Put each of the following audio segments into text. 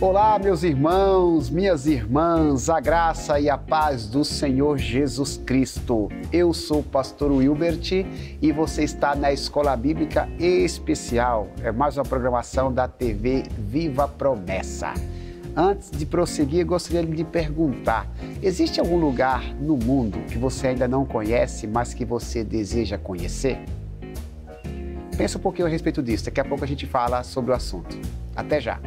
Olá, meus irmãos, minhas irmãs, a graça e a paz do Senhor Jesus Cristo. Eu sou o pastor Wilbert e você está na Escola Bíblica Especial. É mais uma programação da TV Viva Promessa. Antes de prosseguir, gostaria de perguntar, existe algum lugar no mundo que você ainda não conhece, mas que você deseja conhecer? Pensa um pouquinho a respeito disso, daqui a pouco a gente fala sobre o assunto. Até já!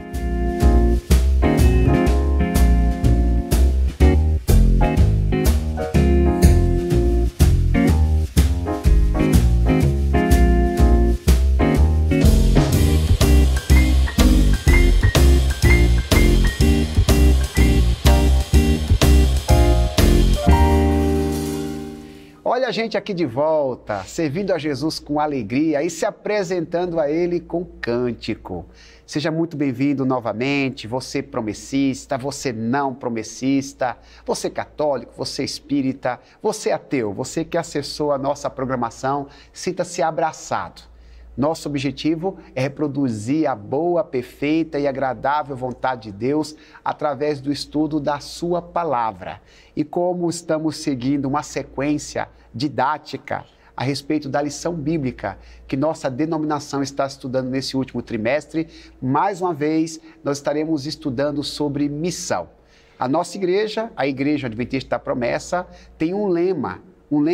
Olha a gente aqui de volta, servindo a Jesus com alegria e se apresentando a Ele com cântico. Seja muito bem-vindo novamente, você promessista, você não promessista, você católico, você espírita, você ateu, você que acessou a nossa programação, sinta-se abraçado. Nosso objetivo é reproduzir a boa, perfeita e agradável vontade de Deus através do estudo da sua palavra. E como estamos seguindo uma sequência didática a respeito da lição bíblica que nossa denominação está estudando nesse último trimestre, mais uma vez nós estaremos estudando sobre missão. A nossa igreja, a Igreja Adventista da Promessa, tem um lema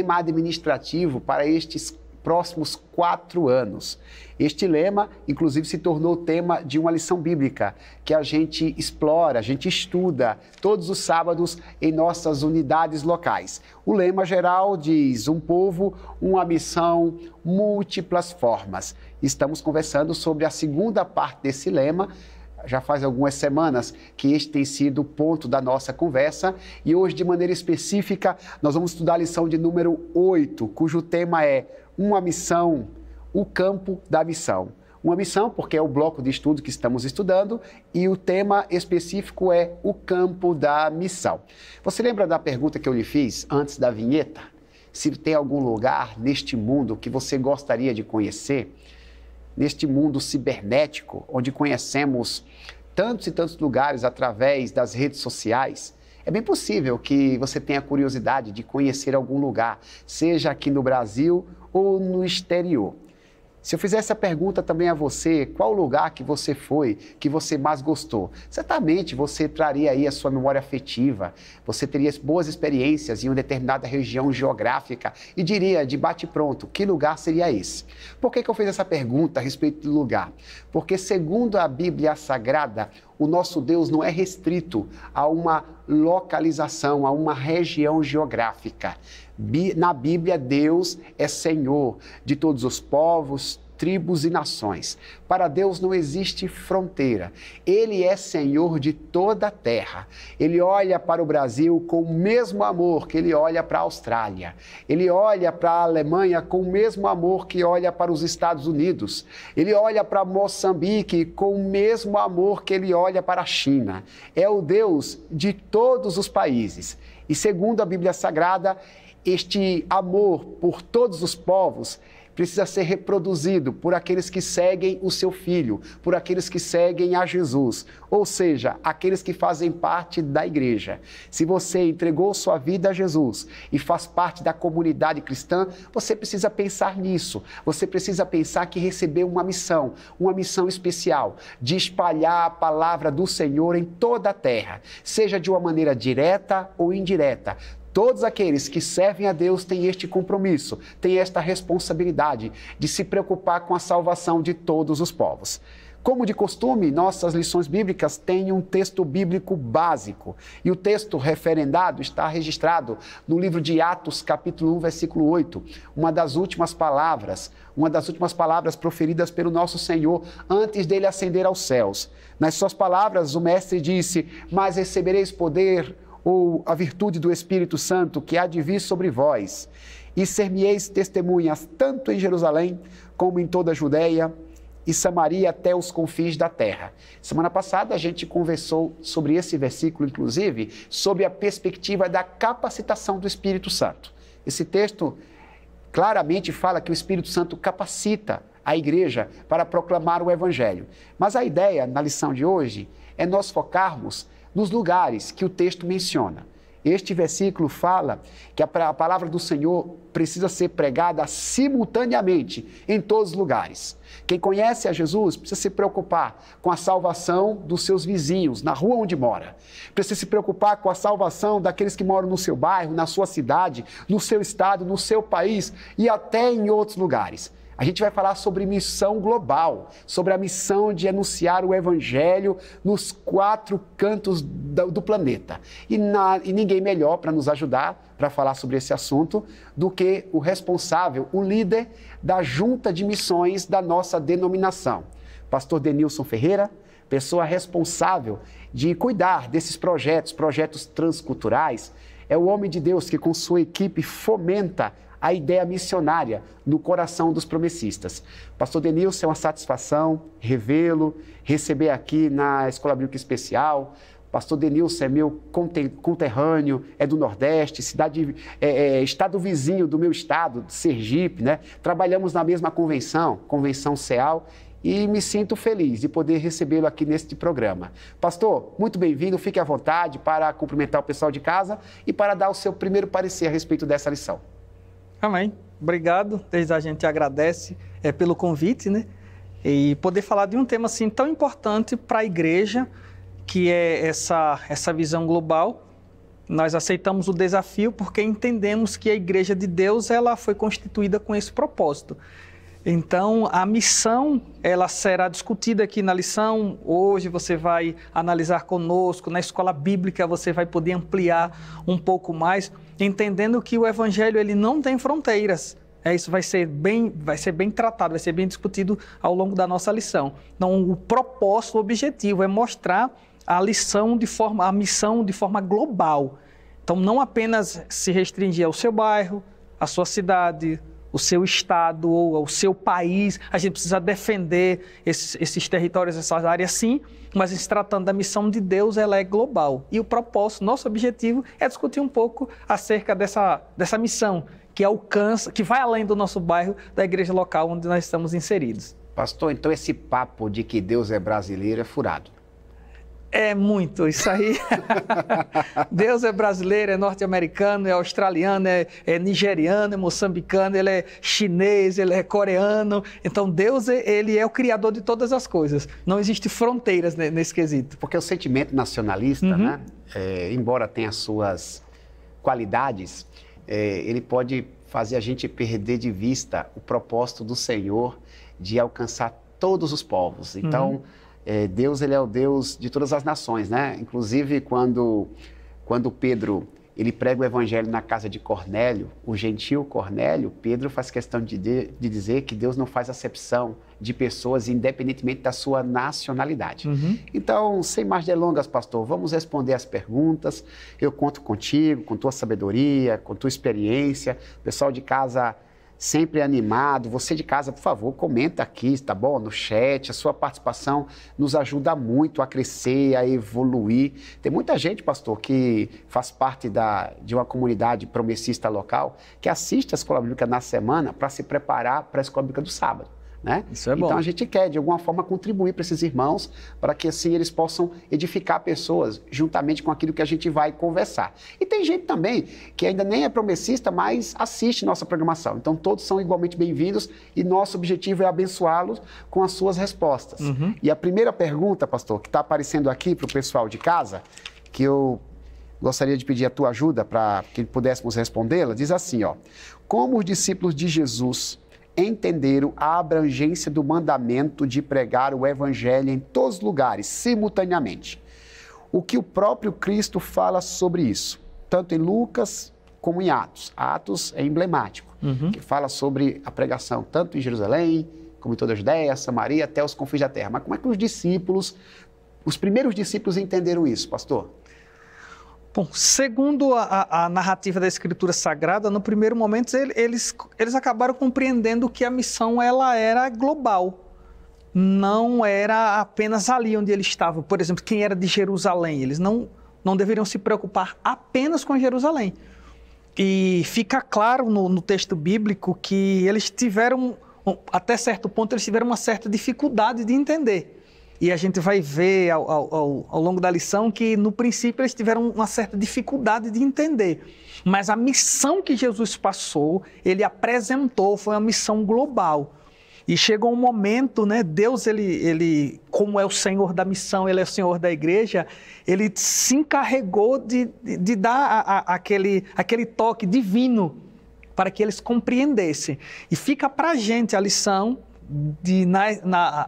administrativo para estes próximos 4 anos. Este lema, inclusive, se tornou tema de uma lição bíblica que a gente explora, a gente estuda todos os sábados em nossas unidades locais. O lema geral diz: um povo, uma missão, múltiplas formas. Estamos conversando sobre a segunda parte desse lema. Já faz algumas semanas que este tem sido o ponto da nossa conversa e hoje, de maneira específica, nós vamos estudar a lição de número 8, cujo tema é uma missão, o campo da missão. Uma missão, porque é o bloco de estudo que estamos estudando, e o tema específico é o campo da missão. Você lembra da pergunta que eu lhe fiz antes da vinheta? Se tem algum lugar neste mundo que você gostaria de conhecer? Neste mundo cibernético, onde conhecemos tantos e tantos lugares através das redes sociais, é bem possível que você tenha curiosidade de conhecer algum lugar, seja aqui no Brasil ou no exterior. Se eu fizesse a pergunta também a você, qual lugar que você foi, que você mais gostou? Certamente você traria aí a sua memória afetiva, você teria boas experiências em uma determinada região geográfica e diria de bate-pronto, que lugar seria esse? Por que eu fiz essa pergunta a respeito do lugar? Porque segundo a Bíblia Sagrada, o nosso Deus não é restrito a uma localização, a uma região geográfica. Na Bíblia, Deus é Senhor de todos os povos, tribos e nações. Para Deus não existe fronteira. Ele é Senhor de toda a terra. Ele olha para o Brasil com o mesmo amor que ele olha para a Austrália. Ele olha para a Alemanha com o mesmo amor que olha para os Estados Unidos. Ele olha para Moçambique com o mesmo amor que ele olha para a China. É o Deus de todos os países. E segundo a Bíblia Sagrada, este amor por todos os povos precisa ser reproduzido por aqueles que seguem o seu Filho, por aqueles que seguem a Jesus, ou seja, aqueles que fazem parte da igreja. Se você entregou sua vida a Jesus e faz parte da comunidade cristã, você precisa pensar nisso. Você precisa pensar que recebeu uma missão especial de espalhar a palavra do Senhor em toda a terra, seja de uma maneira direta ou indireta. Todos aqueles que servem a Deus têm este compromisso, têm esta responsabilidade de se preocupar com a salvação de todos os povos. Como de costume, nossas lições bíblicas têm um texto bíblico básico. E o texto referendado está registrado no livro de Atos, capítulo 1, versículo 8. Uma das últimas palavras proferidas pelo nosso Senhor antes dele ascender aos céus. Nas suas palavras, o mestre disse: "Mas recebereis poder, ou a virtude do Espírito Santo que há de vir sobre vós, e ser-me-eis testemunhas tanto em Jerusalém como em toda a Judéia e Samaria até os confins da terra." Semana passada a gente conversou sobre esse versículo, inclusive, sobre a perspectiva da capacitação do Espírito Santo. Esse texto claramente fala que o Espírito Santo capacita a igreja para proclamar o Evangelho. Mas a ideia na lição de hoje é nós focarmos nos lugares que o texto menciona. Este versículo fala que a palavra do Senhor precisa ser pregada simultaneamente em todos os lugares. Quem conhece a Jesus precisa se preocupar com a salvação dos seus vizinhos, na rua onde mora. Precisa se preocupar com a salvação daqueles que moram no seu bairro, na sua cidade, no seu estado, no seu país e até em outros lugares. A gente vai falar sobre missão global, sobre a missão de anunciar o Evangelho nos 4 cantos do planeta. E ninguém melhor para nos ajudar, para falar sobre esse assunto, do que o responsável, o líder da junta de missões da nossa denominação. Pastor Denilson Ferreira, pessoa responsável de cuidar desses projetos transculturais, é o homem de Deus que com sua equipe fomenta a ideia missionária no coração dos promessistas. Pastor Denilson, é uma satisfação revê-lo, receber aqui na Escola Bíblica Especial. Pastor Denilson é meu conterrâneo, é do Nordeste, estado vizinho do meu estado, de Sergipe, né? Trabalhamos na mesma Convenção CEAL, e me sinto feliz de poder recebê-lo aqui neste programa. Pastor, muito bem-vindo, fique à vontade para cumprimentar o pessoal de casa e para dar o seu primeiro parecer a respeito dessa lição. Amém. Obrigado. Desde a gente agradece pelo convite, né? E poder falar de um tema assim tão importante para a igreja, que é essa visão global. Nós aceitamos o desafio porque entendemos que a igreja de Deus ela foi constituída com esse propósito. Então, a missão, ela será discutida aqui na lição. Hoje você vai analisar conosco, na escola bíblica você vai poder ampliar um pouco mais, entendendo que o Evangelho ele não tem fronteiras. Isso vai ser bem tratado, vai ser bem discutido ao longo da nossa lição. Então, o propósito, o objetivo é mostrar a missão de forma global. Então, não apenas se restringir ao seu bairro, à sua cidade, o seu estado ou ao seu país. A gente precisa defender esses territórios, essas áreas, sim, mas se tratando da missão de Deus, ela é global. E o propósito, nosso objetivo é discutir um pouco acerca dessa missão que alcança, que vai além do nosso bairro, da igreja local onde nós estamos inseridos. Pastor, então esse papo de que Deus é brasileiro é furado. É muito, isso aí. Deus é brasileiro, é norte-americano, é australiano, é nigeriano, é moçambicano, ele é chinês, ele é coreano. Então, Deus, ele é o criador de todas as coisas. Não existe fronteiras nesse quesito. Porque o sentimento nacionalista, né, embora tenha suas qualidades, ele pode fazer a gente perder de vista o propósito do Senhor de alcançar todos os povos. Então, Deus, ele é o Deus de todas as nações, né? Inclusive, quando Pedro ele prega o evangelho na casa de Cornélio, o gentil Cornélio, Pedro faz questão de dizer que Deus não faz acepção de pessoas independentemente da sua nacionalidade. Então, sem mais delongas, pastor, vamos responder as perguntas. Eu conto contigo, com tua sabedoria, com tua experiência. O pessoal de casa sempre animado. Você de casa, por favor, comenta aqui, tá bom? No chat, a sua participação nos ajuda muito a crescer, a evoluir. Tem muita gente, pastor, que faz parte de uma comunidade promessista local, que assiste a Escola Bíblica na semana para se preparar para a Escola Bíblica do sábado. Né? Isso é bom. Então a gente quer, de alguma forma, contribuir para esses irmãos, para que assim eles possam edificar pessoas juntamente com aquilo que a gente vai conversar. E tem gente também que ainda nem é promessista, mas assiste nossa programação. Então todos são igualmente bem-vindos e nosso objetivo é abençoá-los com as suas respostas. E a primeira pergunta, pastor, que está aparecendo aqui para o pessoal de casa, que eu gostaria de pedir a tua ajuda para que pudéssemos respondê-la, diz assim, ó: como os discípulos de Jesus entenderam a abrangência do mandamento de pregar o evangelho em todos os lugares, simultaneamente? O que o próprio Cristo fala sobre isso, tanto em Lucas como em Atos. Atos é emblemático, que fala sobre a pregação tanto em Jerusalém, como em toda a Judéia, Samaria, até os confins da terra. Mas como é que os primeiros discípulos entenderam isso, pastor? Bom, segundo a narrativa da Escritura Sagrada, no primeiro momento eles acabaram compreendendo que a missão ela era global, não era apenas ali onde eles estavam. Por exemplo, quem era de Jerusalém, eles não deveriam se preocupar apenas com Jerusalém. E fica claro no texto bíblico que eles tiveram, até certo ponto, eles tiveram uma certa dificuldade de entender. E a gente vai ver ao longo da lição que, no princípio, eles tiveram uma certa dificuldade de entender. Mas a missão que Jesus passou, ele apresentou, foi uma missão global. E chegou um momento, né, Deus, ele, como é o Senhor da missão, ele é o Senhor da igreja, ele se encarregou de dar aquele toque divino para que eles compreendessem. E fica para a gente a lição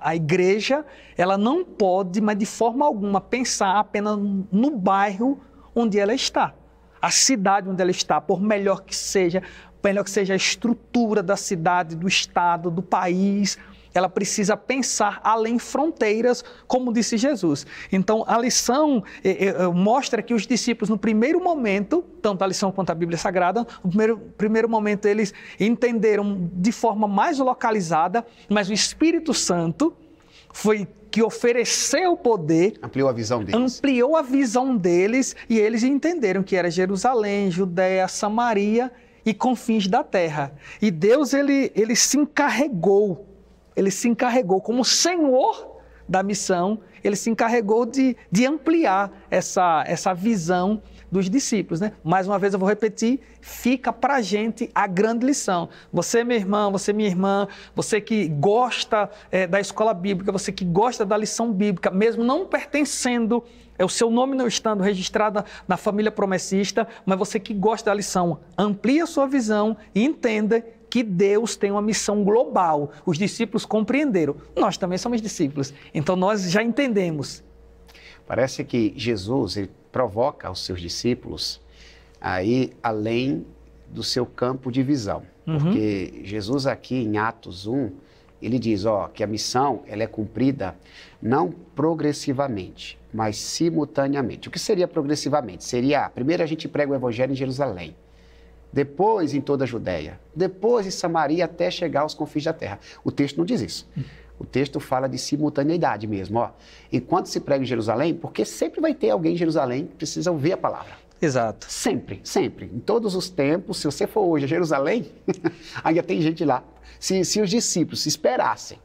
a igreja, ela não pode, mas de forma alguma, pensar apenas no bairro onde ela está. A cidade onde ela está, por melhor que seja a estrutura da cidade, do estado, do país, ela precisa pensar além fronteiras, como disse Jesus. Então, a lição mostra que os discípulos, no primeiro momento, tanto a lição quanto a Bíblia Sagrada, no primeiro momento eles entenderam de forma mais localizada, mas o Espírito Santo foi que ofereceu o poder, ampliou a visão deles, e eles entenderam que era Jerusalém, Judéia, Samaria e confins da terra. E Deus, ele se encarregou como Senhor da missão, ele se encarregou de ampliar essa visão dos discípulos, né? Mais uma vez eu vou repetir, fica para a gente a grande lição. Você, meu irmão, você, minha irmã, você que gosta da escola bíblica, você que gosta da lição bíblica, mesmo não pertencendo, o seu nome não estando registrado na família promessista, mas você que gosta da lição, amplie a sua visão e entenda que Deus tem uma missão global. Os discípulos compreenderam. Nós também somos discípulos. Então, nós já entendemos. Parece que Jesus ele provoca os seus discípulos a ir além do seu campo de visão. Porque Jesus aqui em Atos 1, ele diz que a missão ela é cumprida não progressivamente, mas simultaneamente. O que seria progressivamente? Seria, primeiro a gente prega o evangelho em Jerusalém, depois em toda a Judéia, depois em Samaria, até chegar aos confins da terra. O texto não diz isso. O texto fala de simultaneidade mesmo. Enquanto se prega em Jerusalém, porque sempre vai ter alguém em Jerusalém que precisa ouvir a palavra. Exato. Sempre, sempre. Em todos os tempos, se você for hoje a Jerusalém, ainda tem gente lá. Se os discípulos se esperassem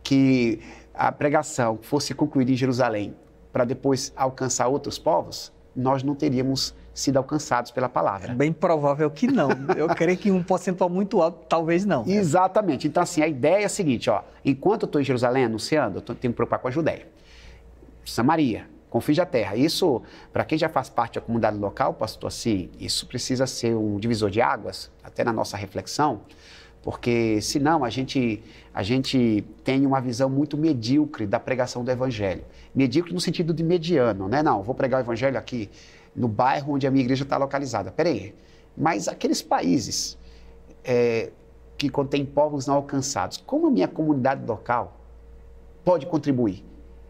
que a pregação fosse concluída em Jerusalém para depois alcançar outros povos, nós não teríamos sido alcançados pela palavra. É bem provável que não. Eu creio que um percentual muito alto, talvez não. Exatamente. Então, assim, a ideia é a seguinte, enquanto eu estou em Jerusalém anunciando, eu tenho que me preocupar com a Judéia, Samaria, confins da terra. Isso, para quem já faz parte da comunidade local, pastor, assim, isso precisa ser um divisor de águas, até na nossa reflexão, porque senão a gente tem uma visão muito medíocre da pregação do evangelho. Medíocre no sentido de mediano, né? Não, vou pregar o evangelho aqui no bairro onde a minha igreja está localizada. Peraí, mas aqueles países que contêm povos não alcançados, como a minha comunidade local pode contribuir?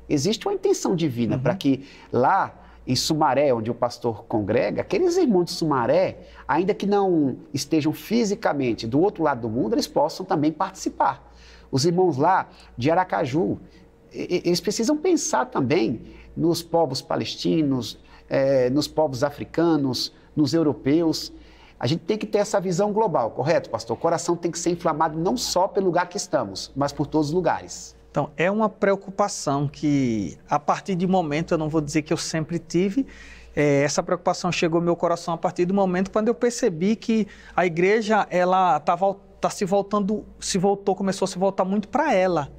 Existe uma intenção divina para que lá em Sumaré, onde o pastor congrega, aqueles irmãos de Sumaré, ainda que não estejam fisicamente do outro lado do mundo, eles possam também participar. Os irmãos lá de Aracaju, eles precisam pensar também nos povos palestinos, nos povos africanos, nos europeus. A gente tem que ter essa visão global, correto, pastor? O coração tem que ser inflamado não só pelo lugar que estamos, mas por todos os lugares. Então, é uma preocupação que, a partir de momento, eu não vou dizer que eu sempre tive, essa preocupação chegou ao meu coração a partir do momento quando eu percebi que a igreja, ela começou a se voltar muito para ela,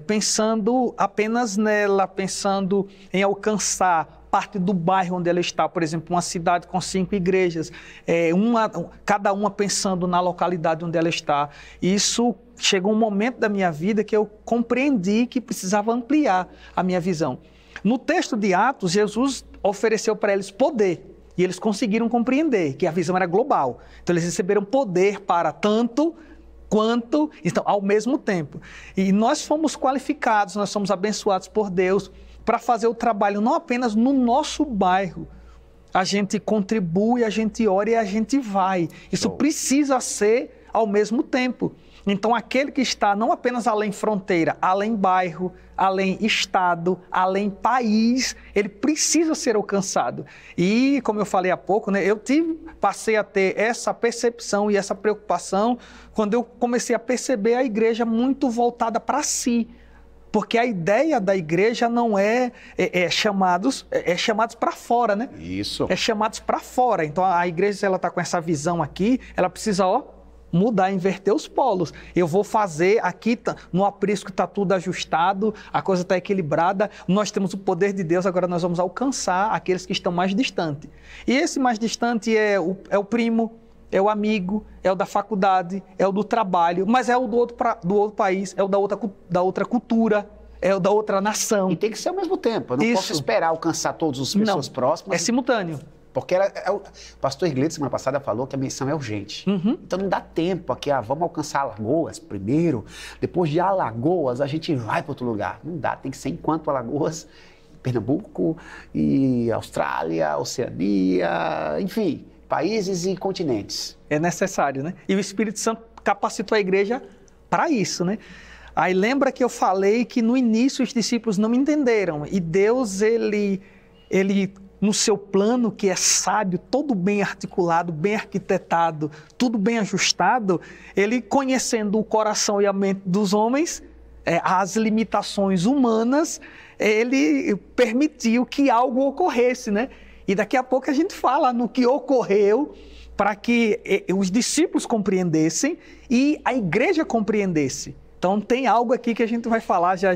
pensando apenas nela, pensando em alcançar parte do bairro onde ela está, por exemplo, uma cidade com 5 igrejas, cada uma pensando na localidade onde ela está. Isso chegou um momento da minha vida que eu compreendi que precisava ampliar a minha visão. No texto de Atos, Jesus ofereceu para eles poder, e eles conseguiram compreender que a visão era global. Então, eles receberam poder para tanto quanto, então, ao mesmo tempo. E nós fomos qualificados, nós somos abençoados por Deus para fazer o trabalho não apenas no nosso bairro. A gente contribui, a gente ora e a gente vai. Isso precisa ser ao mesmo tempo. Então, aquele que está não apenas além fronteira, além bairro, além estado, além país, ele precisa ser alcançado. E, como eu falei há pouco, né, passei a ter essa percepção e essa preocupação quando eu comecei a perceber a igreja muito voltada para si. Porque a ideia da igreja não é chamados para fora, né? Isso. É chamados para fora. Então a igreja, se ela está com essa visão aqui, ela precisa, mudar, inverter os polos. Eu vou fazer aqui, no aprisco está tudo ajustado, a coisa está equilibrada, nós temos o poder de Deus, agora nós vamos alcançar aqueles que estão mais distantes. E esse mais distante é o primo, é o amigo, é o da faculdade, é o do trabalho, mas é o do outro país, é o da outra cultura, é o da outra nação. E tem que ser ao mesmo tempo. Eu não posso esperar alcançar todas as pessoas próximas. É simultâneo. Porque o pastor Iglesias, semana passada, falou que a missão é urgente. Então não dá tempo aqui, vamos alcançar Alagoas primeiro, depois de Alagoas a gente vai para outro lugar. Não dá, tem que ser enquanto Alagoas, Pernambuco e Austrália, Oceania, enfim, países e continentes. É necessário, né? E o Espírito Santo capacitou a igreja para isso, né? Aí lembra que eu falei que no início os discípulos não me entenderam e Deus, ele no seu plano, que é sábio, todo bem articulado, bem arquitetado, tudo bem ajustado, ele, conhecendo o coração e a mente dos homens, as limitações humanas, ele permitiu que algo ocorresse, né? E daqui a pouco a gente fala no que ocorreu para que os discípulos compreendessem e a igreja compreendesse. Então, tem algo aqui que a gente vai falar já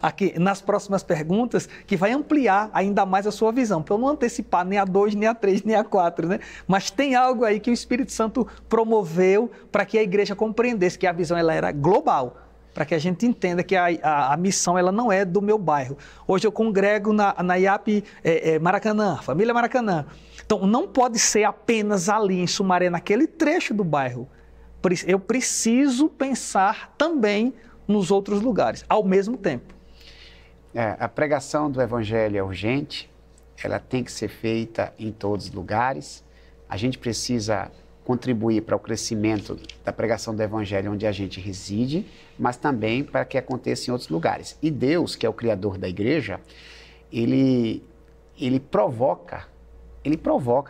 aqui nas próximas perguntas que vai ampliar ainda mais a sua visão, para eu não antecipar nem a 2, nem a 3, nem a 4, né? Mas tem algo aí que o Espírito Santo promoveu para que a igreja compreendesse que a visão ela era global, para que a gente entenda que a missão ela não é do meu bairro. Hoje eu congrego na IAP Maracanã, família Maracanã. Então, não pode ser apenas ali em Sumaré, naquele trecho do bairro. Eu preciso pensar também nos outros lugares, ao mesmo tempo. A pregação do Evangelho é urgente, ela tem que ser feita em todos os lugares. A gente precisa contribuir para o crescimento da pregação do Evangelho onde a gente reside, mas também para que aconteça em outros lugares. E Deus, que é o Criador da igreja, ele provoca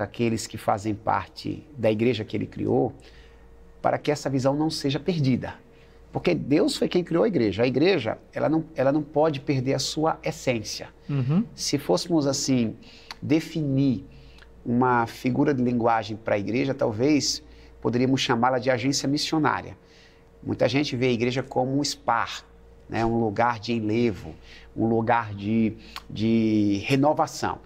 aqueles que fazem parte da igreja que Ele criou, para que essa visão não seja perdida. Porque Deus foi quem criou a igreja. A igreja, ela não pode perder a sua essência. Se fôssemos, assim, definir uma figura de linguagem para a igreja, talvez poderíamos chamá-la de agência missionária. Muita gente vê a igreja como um spa, né? Um lugar de enlevo, um lugar de renovação.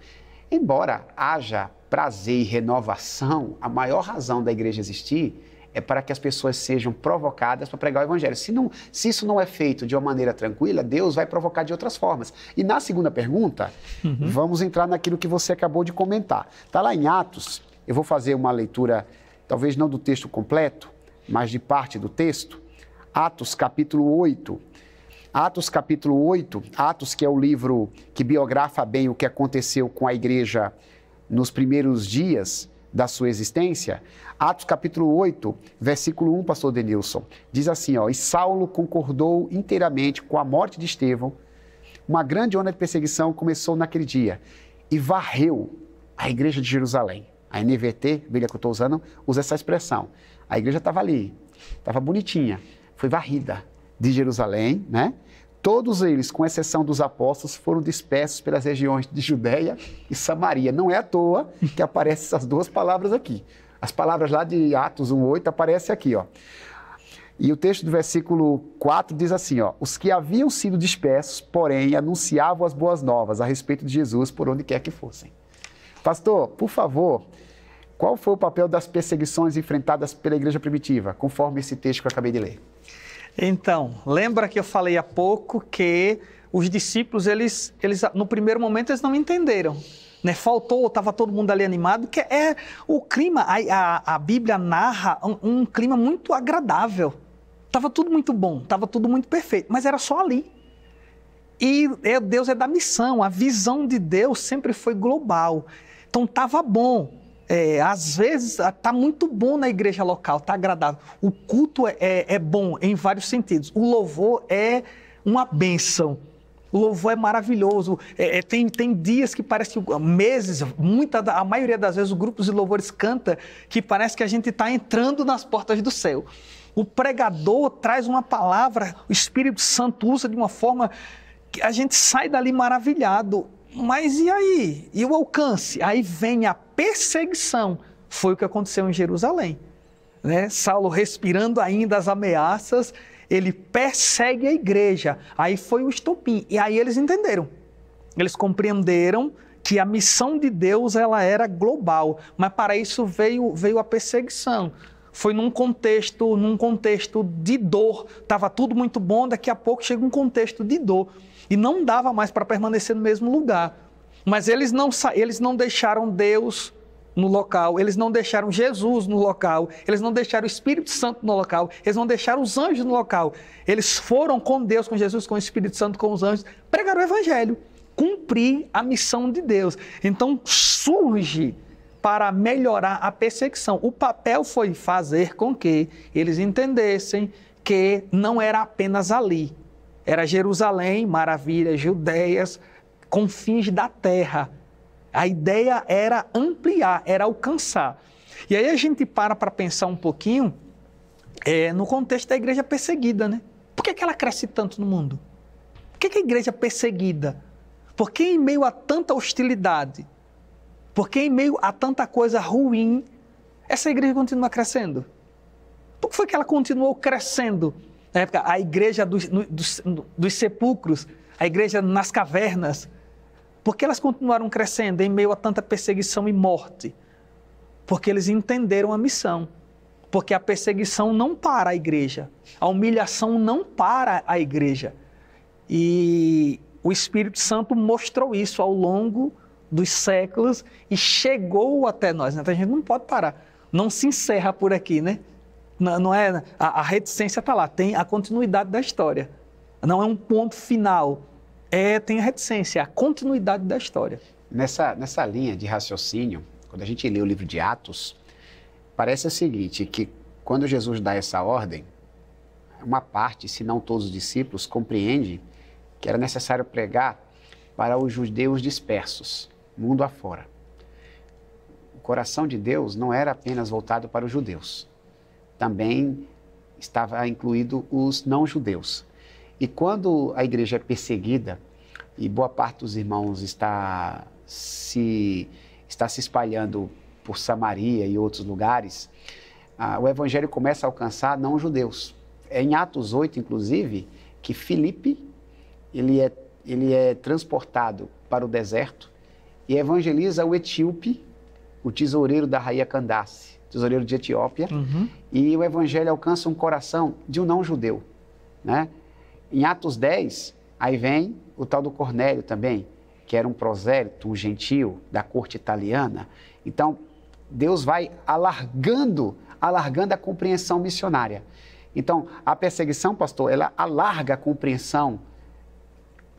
Embora haja prazer e renovação, a maior razão da igreja existir é para que as pessoas sejam provocadas para pregar o Evangelho. Se isso não é feito de uma maneira tranquila, Deus vai provocar de outras formas. E na segunda pergunta, vamos entrar naquilo que você acabou de comentar. Está lá em Atos, eu vou fazer uma leitura, talvez não do texto completo, mas de parte do texto. Atos capítulo 8. Atos capítulo 8, Atos, que é o livro que biografa bem o que aconteceu com a igreja nos primeiros dias da sua existência. Atos capítulo 8, versículo 1, pastor Denilson, diz assim, e Saulo concordou inteiramente com a morte de Estevão. Uma grande onda de perseguição começou naquele dia e varreu a igreja de Jerusalém. A NVT, a Bíblia que eu estou usando, usa essa expressão. A igreja estava ali, estava bonitinha, foi varrida de Jerusalém, né? Todos eles, com exceção dos apóstolos, foram dispersos pelas regiões de Judéia e Samaria. Não é à toa que aparecem essas duas palavras aqui. As palavras lá de Atos 1:8 aparecem aqui, E o texto do versículo 4 diz assim, os que haviam sido dispersos, porém, anunciavam as boas novas a respeito de Jesus por onde quer que fossem. Pastor, por favor, qual foi o papel das perseguições enfrentadas pela igreja primitiva, conforme esse texto que eu acabei de ler? Então, lembra que eu falei há pouco que os discípulos, eles no primeiro momento, eles não entenderam, né? Estava todo mundo ali animado, que é o clima, a Bíblia narra um clima muito agradável. Estava tudo muito bom, estava tudo muito perfeito, mas era só ali. E Deus é da missão, a visão de Deus sempre foi global. Então, estava bom. Às vezes está muito bom na igreja local, está agradável. O culto é bom em vários sentidos. O louvor é uma bênção. O louvor é maravilhoso. Tem dias que parece que meses, a maioria das vezes, os grupos de louvores canta que parece que a gente está entrando nas portas do céu. O pregador traz uma palavra, o Espírito Santo usa de uma forma que a gente sai dali maravilhado. Mas e aí? E o alcance? Aí vem a perseguição. Foi o que aconteceu em Jerusalém, né? Saulo, respirando ainda as ameaças, ele persegue a igreja. Aí foi o estopim. E aí eles entenderam. Eles compreenderam que a missão de Deus ela era global. Mas para isso veio a perseguição. Foi num contexto de dor. Estava tudo muito bom, daqui a pouco chega um contexto de dor. E não dava mais para permanecer no mesmo lugar. Mas eles não deixaram Deus no local, eles não deixaram Jesus no local, eles não deixaram o Espírito Santo no local, eles não deixaram os anjos no local. Eles foram com Deus, com Jesus, com o Espírito Santo, com os anjos, pregaram o Evangelho, cumprir a missão de Deus. Então surge para melhorar a perseguição. O papel foi fazer com que eles entendessem que não era apenas ali. Era Jerusalém, maravilha, Judéias, confins da terra. A ideia era ampliar, era alcançar. E aí a gente para pensar um pouquinho no contexto da igreja perseguida, né? Por que ela cresce tanto no mundo? Por que a igreja é perseguida? Por que em meio a tanta hostilidade? Por que em meio a tanta coisa ruim, essa igreja continua crescendo? Por que foi que ela continuou crescendo? Na época, a igreja dos sepulcros, a igreja nas cavernas. Por que elas continuaram crescendo em meio a tanta perseguição e morte? Porque eles entenderam a missão. Porque a perseguição não para a igreja. A humilhação não para a igreja. E o Espírito Santo mostrou isso ao longo dos séculos e chegou até nós. Então a gente não pode parar. Não se encerra por aqui, né? Não é, a reticência está lá, tem a continuidade da história. Não é um ponto final. Tem a reticência, a continuidade da história. Nessa linha de raciocínio, quando a gente lê o livro de Atos, parece o seguinte, que quando Jesus dá essa ordem, uma parte, se não todos os discípulos, compreende que era necessário pregar para os judeus dispersos, mundo afora. O coração de Deus não era apenas voltado para os judeus, também estava incluído os não-judeus. E quando a igreja é perseguida, e boa parte dos irmãos está se espalhando por Samaria e outros lugares, o evangelho começa a alcançar não-judeus. É em Atos 8, inclusive, que Filipe ele é transportado para o deserto e evangeliza o etíope, o tesoureiro da rainha Candace, tesoureiro de Etiópia, e o evangelho alcança um coração de um não-judeu, né? Em Atos 10, aí vem o tal do Cornélio também, que era um prosélito, um gentio da corte italiana. Então, Deus vai alargando a compreensão missionária. Então, a perseguição, pastor, ela alarga a compreensão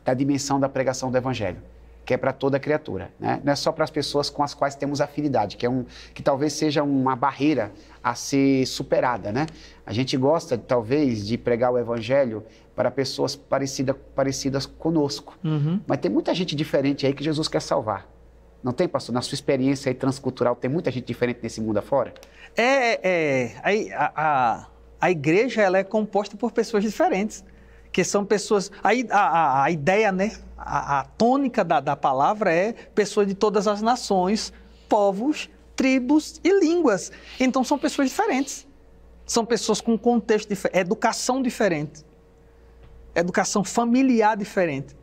da dimensão da pregação do Evangelho, que é para toda criatura, né? Não é só para as pessoas com as quais temos afinidade, que talvez seja uma barreira a ser superada, né? A gente gosta, talvez, de pregar o Evangelho para pessoas parecidas conosco, mas tem muita gente diferente aí que Jesus quer salvar. Não tem, pastor? Na sua experiência aí transcultural, tem muita gente diferente nesse mundo afora? A igreja ela é composta por pessoas diferentes, que são pessoas... A ideia, né? A tônica da palavra é pessoas de todas as nações, povos, tribos e línguas. Então são pessoas diferentes. São pessoas com contexto diferente, educação diferente, educação familiar diferente,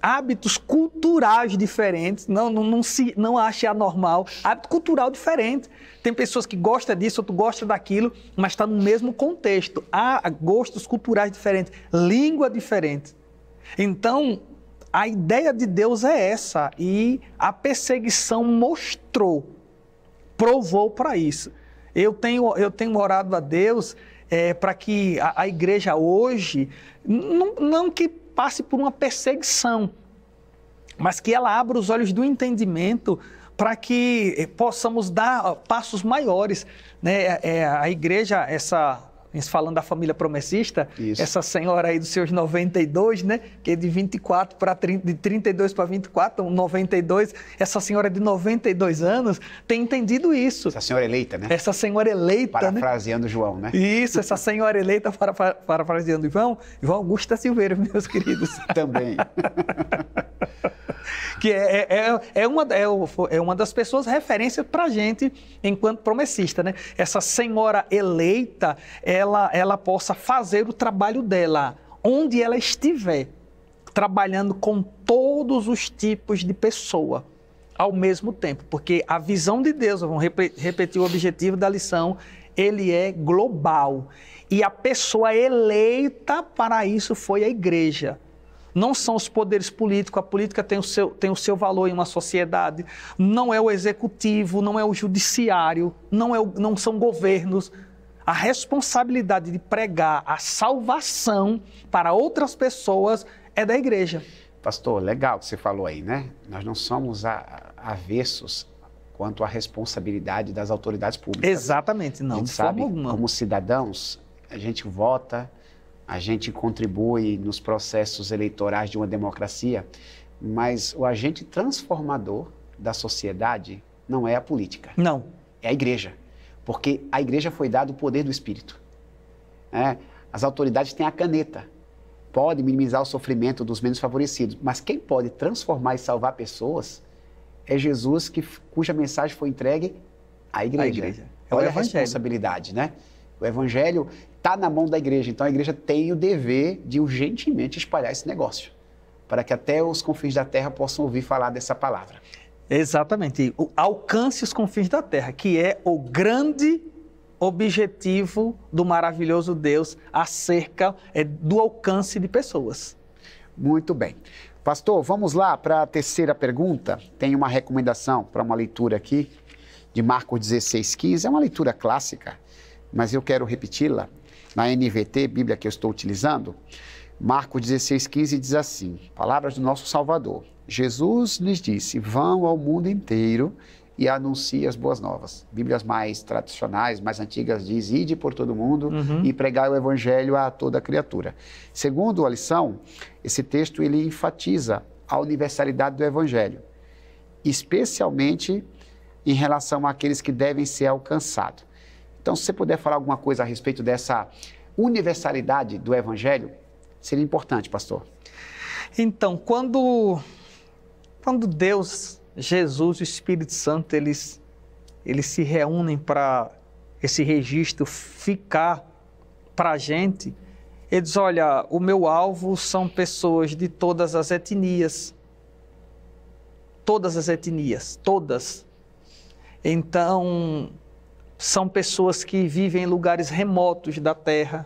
hábitos culturais diferentes, não ache anormal, hábito cultural diferente. Tem pessoas que gostam disso, outro gosta daquilo, mas está no mesmo contexto. Há gostos culturais diferentes, língua diferente. Então, a ideia de Deus é essa, e a perseguição provou para isso. Eu tenho orado a Deus para que a igreja hoje, não que passe por uma perseguição, mas que ela abra os olhos do entendimento para que possamos dar passos maiores, né? A igreja, falando da família promessista, Isso. essa senhora aí dos seus 92, né? Que é de 24 para 30, de 32 para 24, 92, essa senhora de 92 anos tem entendido isso. Essa senhora eleita, né? Essa senhora eleita, Parafraseando João, né? Isso, essa senhora eleita, parafraseando João Augusto da Silveira, meus queridos. Também. Que é uma das pessoas referência para a gente enquanto promessista, né? Essa senhora eleita, ela possa fazer o trabalho dela onde ela estiver, trabalhando com todos os tipos de pessoa ao mesmo tempo, porque a visão de Deus, vamos repetir o objetivo da lição, ele é global e a pessoa eleita para isso foi a igreja. Não são os poderes políticos, a política tem o seu valor em uma sociedade, não é o executivo, não é o judiciário, não são governos. A responsabilidade de pregar a salvação para outras pessoas é da igreja. Pastor, legal que você falou aí, né? Nós não somos avessos quanto à responsabilidade das autoridades públicas. Exatamente, não. A gente sabe, como cidadãos, a gente vota, a gente contribui nos processos eleitorais de uma democracia, mas o agente transformador da sociedade não é a política. Não. É a igreja. Porque a igreja foi dado o poder do Espírito. As autoridades têm a caneta. Pode minimizar o sofrimento dos menos favorecidos, mas quem pode transformar e salvar pessoas é Jesus, cuja mensagem foi entregue à igreja. Olha a responsabilidade, né? O evangelho está na mão da igreja, então a igreja tem o dever de urgentemente espalhar esse negócio, para que até os confins da terra possam ouvir falar dessa palavra. Exatamente. Alcance os confins da terra, que é o grande objetivo do maravilhoso Deus acerca do alcance de pessoas. Muito bem. Pastor, vamos lá para a terceira pergunta. Tem uma recomendação para uma leitura aqui, de Marcos 16:15. É uma leitura clássica, mas eu quero repeti-la. Na NVT, Bíblia que eu estou utilizando, Marcos 16:15 diz assim, palavras do nosso Salvador. Jesus lhes disse, vão ao mundo inteiro e anunciem as boas novas. Bíblias mais tradicionais, mais antigas diz, ide por todo mundo e pregai o evangelho a toda criatura. Segundo a lição, esse texto ele enfatiza a universalidade do evangelho, especialmente em relação àqueles que devem ser alcançados. Então, se você puder falar alguma coisa a respeito dessa universalidade do evangelho, seria importante, pastor. Então, quando Deus, Jesus e o Espírito Santo, eles se reúnem para esse registro ficar para a gente, eles, olha, o meu alvo são pessoas de todas as etnias. Todas as etnias, todas. Então, são pessoas que vivem em lugares remotos da terra,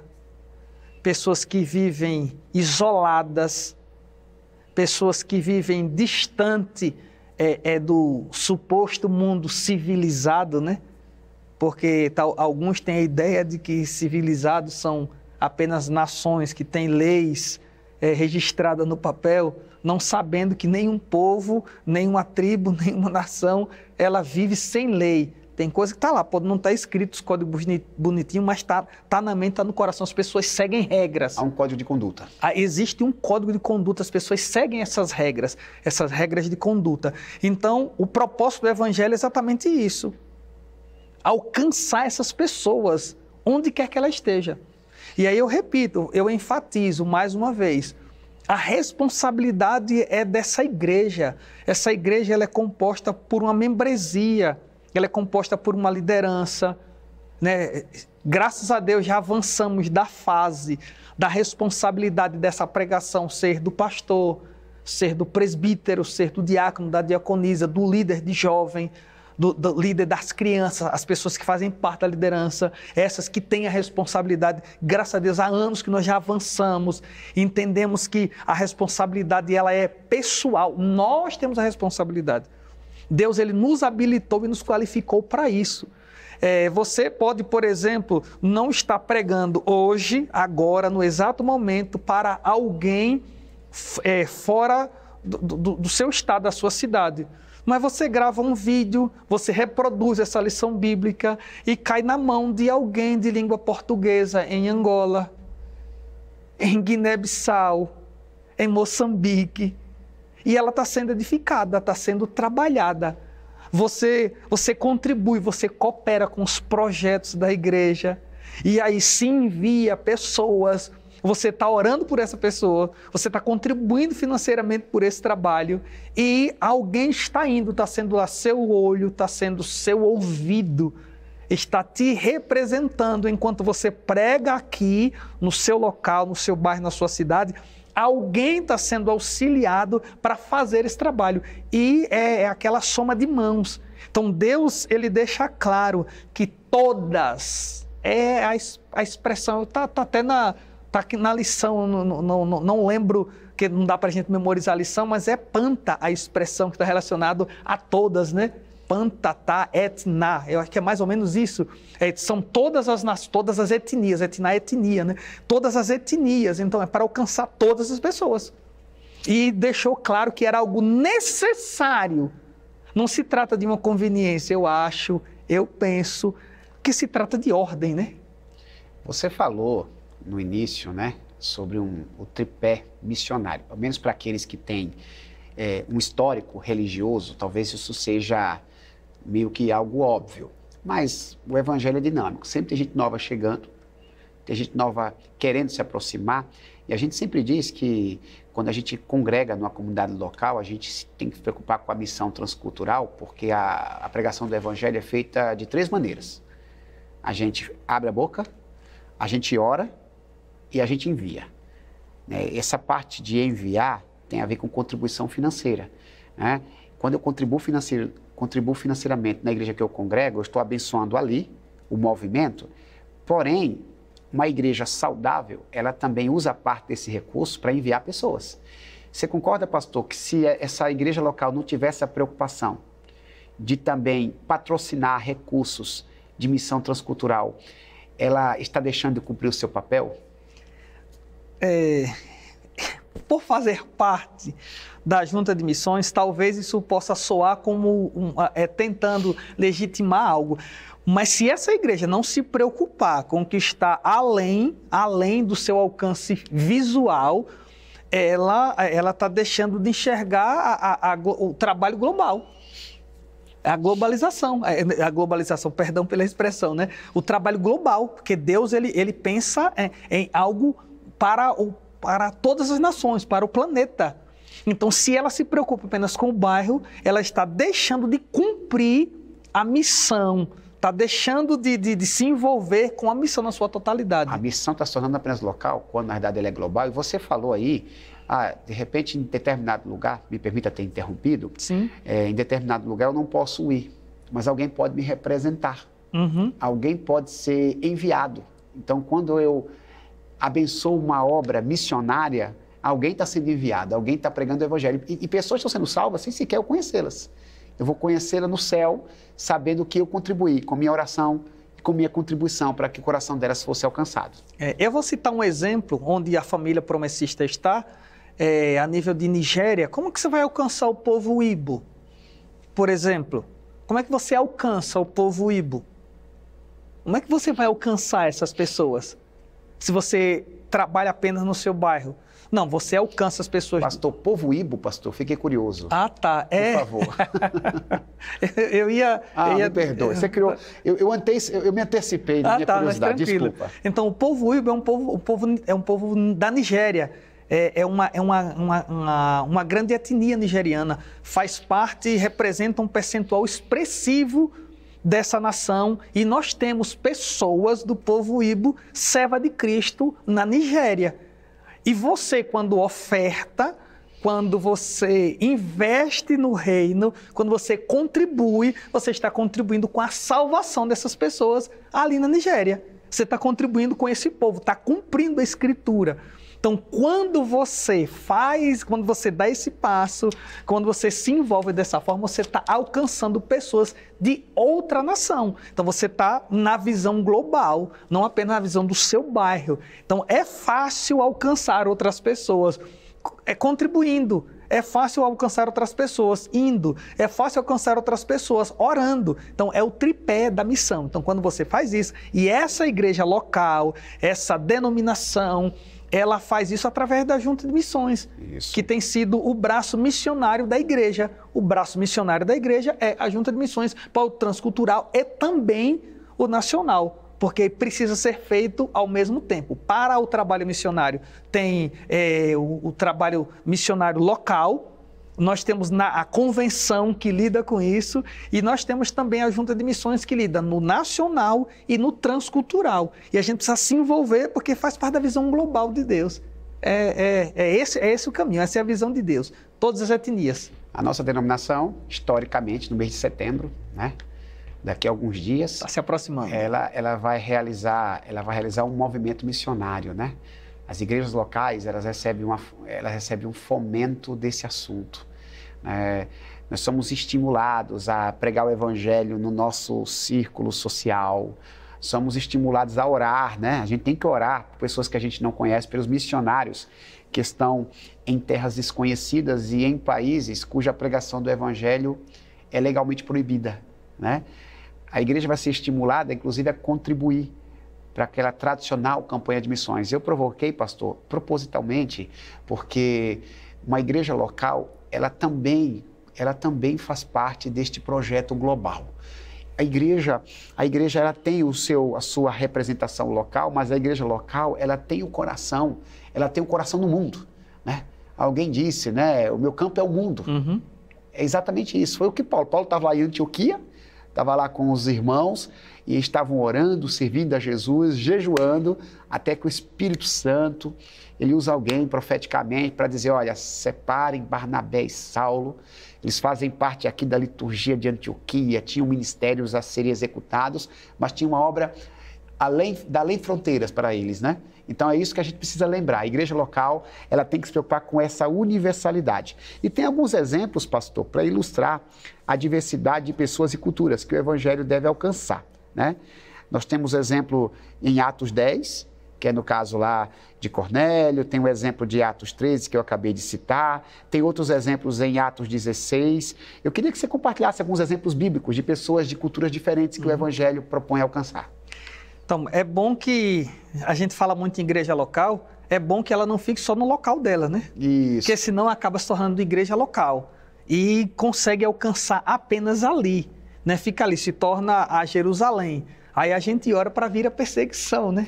pessoas que vivem isoladas, pessoas que vivem distante do suposto mundo civilizado, né? Porque alguns têm a ideia de que civilizados são apenas nações que têm leis registradas no papel, não sabendo que nenhum povo, nenhuma tribo, nenhuma nação, ela vive sem lei. Tem coisa que está lá, pode não estar escrito os códigos bonitinhos, mas está na mente, está no coração. As pessoas seguem regras. Há um código de conduta. Existe um código de conduta, as pessoas seguem essas regras de conduta. Então, o propósito do evangelho é exatamente isso. Alcançar essas pessoas, onde quer que ela esteja. E aí eu repito, eu enfatizo mais uma vez, a responsabilidade é dessa igreja. Essa igreja ela é composta por uma membresia, ela é composta por uma liderança, né? Graças a Deus já avançamos da fase da responsabilidade dessa pregação ser do pastor, ser do presbítero, ser do diácono, da diaconisa, do líder de jovem, do líder das crianças, as pessoas que fazem parte da liderança, essas que têm a responsabilidade. Graças a Deus, há anos que nós já avançamos, entendemos que a responsabilidade ela é pessoal, nós temos a responsabilidade. Deus ele nos habilitou e nos qualificou para isso. Você pode, por exemplo, não estar pregando hoje, agora, no exato momento, para alguém fora do seu estado, da sua cidade. Mas você grava um vídeo, você reproduz essa lição bíblica e cai na mão de alguém de língua portuguesa em Angola, em Guiné-Bissau, em Moçambique. E ela está sendo edificada, está sendo trabalhada. Você contribui, você coopera com os projetos da igreja. E aí se envia pessoas. Você está orando por essa pessoa, você está contribuindo financeiramente por esse trabalho e alguém está indo, está sendo lá seu olho, está sendo seu ouvido, está te representando enquanto você prega aqui no seu local, no seu bairro, na sua cidade. Alguém está sendo auxiliado para fazer esse trabalho e é aquela soma de mãos. Então Deus, ele deixa claro que todas, é a expressão, está até Está aqui na lição, não lembro, que não dá para a gente memorizar a lição, mas é panta a expressão que está relacionada a todas, né? Panta, tá, etna, eu acho que é mais ou menos isso. São todas as etnias, etna é etnia, né? Todas as etnias, então é para alcançar todas as pessoas. E deixou claro que era algo necessário. Não se trata de uma conveniência, eu penso que se trata de ordem, né? Você falou no início, né, sobre o tripé missionário. Pelo menos para aqueles que têm um histórico religioso, talvez isso seja meio que algo óbvio. Mas o evangelho é dinâmico. Sempre tem gente nova chegando, tem gente nova querendo se aproximar. E a gente sempre diz que quando a gente congrega numa comunidade local, a gente tem que se preocupar com a missão transcultural, porque a pregação do evangelho é feita de 3 maneiras. A gente abre a boca, a gente ora e a gente envia. Essa parte de enviar tem a ver com contribuição financeira. Né? Quando eu contribuo financeiramente na igreja que eu congrego, eu estou abençoando ali o movimento, porém, uma igreja saudável, ela também usa parte desse recurso para enviar pessoas. Você concorda, pastor, que se essa igreja local não tivesse a preocupação de também patrocinar recursos de missão transcultural, ela está deixando de cumprir o seu papel? Por fazer parte da junta de missões, talvez isso possa soar como tentando legitimar algo. Mas se essa igreja não se preocupar com o que está além do seu alcance visual, ela está deixando de enxergar o trabalho global. A globalização, perdão pela expressão, né? O trabalho global, porque Deus ele pensa em algo para todas as nações, para o planeta. Então, se ela se preocupa apenas com o bairro, ela está deixando de cumprir a missão, está deixando de se envolver com a missão na sua totalidade. A missão está se tornando apenas local, quando na verdade ela é global. E você falou aí, de repente em determinado lugar, me permita ter interrompido, Sim. Em determinado lugar eu não posso ir, mas alguém pode me representar. Uhum. Alguém pode ser enviado. Então, quando eu abençoo uma obra missionária, alguém está sendo enviado, alguém está pregando o evangelho. E pessoas estão sendo salvas sem sequer eu conhecê-las. Eu vou conhecê-la no céu, sabendo que eu contribuí com minha oração e com minha contribuição para que o coração delas fosse alcançado. Eu vou citar um exemplo onde a família promessista está, a nível de Nigéria. Como que você vai alcançar o povo Igbo, por exemplo? Como é que você alcança o povo Igbo? Como é que você vai alcançar essas pessoas? Se você trabalha apenas no seu bairro. Não, você alcança as pessoas. Pastor, povo Igbo, pastor, fiquei curioso. Ah, tá. Por favor. eu ia... Me perdoe. Você criou... Eu me antecipei na minha curiosidade, desculpa. Então, o povo Igbo é um povo da Nigéria. É uma grande etnia nigeriana. Faz parte e representa um percentual expressivo dessa nação, e nós temos pessoas do povo Igbo, serva de Cristo, na Nigéria. E você, quando oferta, quando você investe no reino, quando você contribui, você está contribuindo com a salvação dessas pessoas ali na Nigéria. Você está contribuindo com esse povo, está cumprindo a Escritura. Então, quando você dá esse passo, quando você se envolve dessa forma, você está alcançando pessoas de outra nação. Então, você está na visão global, não apenas na visão do seu bairro. Então, é fácil alcançar outras pessoas, contribuindo, é fácil alcançar outras pessoas indo, é fácil alcançar outras pessoas orando. Então, é o tripé da missão. Então, quando você faz isso, e essa igreja local, essa denominação, ela faz isso através da Junta de Missões, que tem sido o braço missionário da igreja. O braço missionário da igreja é a Junta de Missões para o transcultural e também o nacional, porque precisa ser feito ao mesmo tempo. Para o trabalho missionário, tem o trabalho missionário local, nós temos a convenção que lida com isso, e nós temos também a Junta de Missões que lida no nacional e no transcultural. E a gente precisa se envolver porque faz parte da visão global de Deus. Esse o caminho, essa é a visão de Deus. Todas as etnias. A nossa denominação, historicamente, no mês de setembro, né? Daqui a alguns dias, está se aproximando. Ela vai realizar um movimento missionário, né? As igrejas locais, elas recebem um fomento desse assunto. Nós somos estimulados a pregar o evangelho no nosso círculo social, somos estimulados a orar, né? A gente tem que orar por pessoas que a gente não conhece, pelos missionários que estão em terras desconhecidas e em países cuja pregação do evangelho é legalmente proibida, né? A igreja vai ser estimulada, inclusive, a contribuir para aquela tradicional campanha de missões. Eu provoquei, pastor, propositalmente, porque uma igreja local, ela também faz parte deste projeto global. A igreja ela tem a sua representação local, mas a igreja local, ela tem o coração no mundo, né? Alguém disse, né? O meu campo é o mundo. Uhum. É exatamente isso. Foi o que Paulo estava lá em Antioquia, estava lá com os irmãos e estavam orando, servindo a Jesus, jejuando, até que o Espírito Santo, ele usa alguém profeticamente para dizer, olha, separem Barnabé e Saulo, eles fazem parte aqui da liturgia de Antioquia, tinham ministérios a serem executados, mas tinha uma obra além fronteiras para eles, né? Então é isso que a gente precisa lembrar. A igreja local, ela tem que se preocupar com essa universalidade. E tem alguns exemplos, pastor, para ilustrar a diversidade de pessoas e culturas que o evangelho deve alcançar, né? Nós temos exemplo em Atos 10, que é no caso lá de Cornélio, tem o exemplo de Atos 13, que eu acabei de citar, tem outros exemplos em Atos 16. Eu queria que você compartilhasse alguns exemplos bíblicos de pessoas de culturas diferentes que o evangelho propõe alcançar. Então, é bom que a gente fala muito em igreja local, é bom que ela não fique só no local dela, né? Isso. Porque senão acaba se tornando igreja local e consegue alcançar apenas ali, né? Fica ali, se torna a Jerusalém. Aí a gente ora para vir a perseguição, né?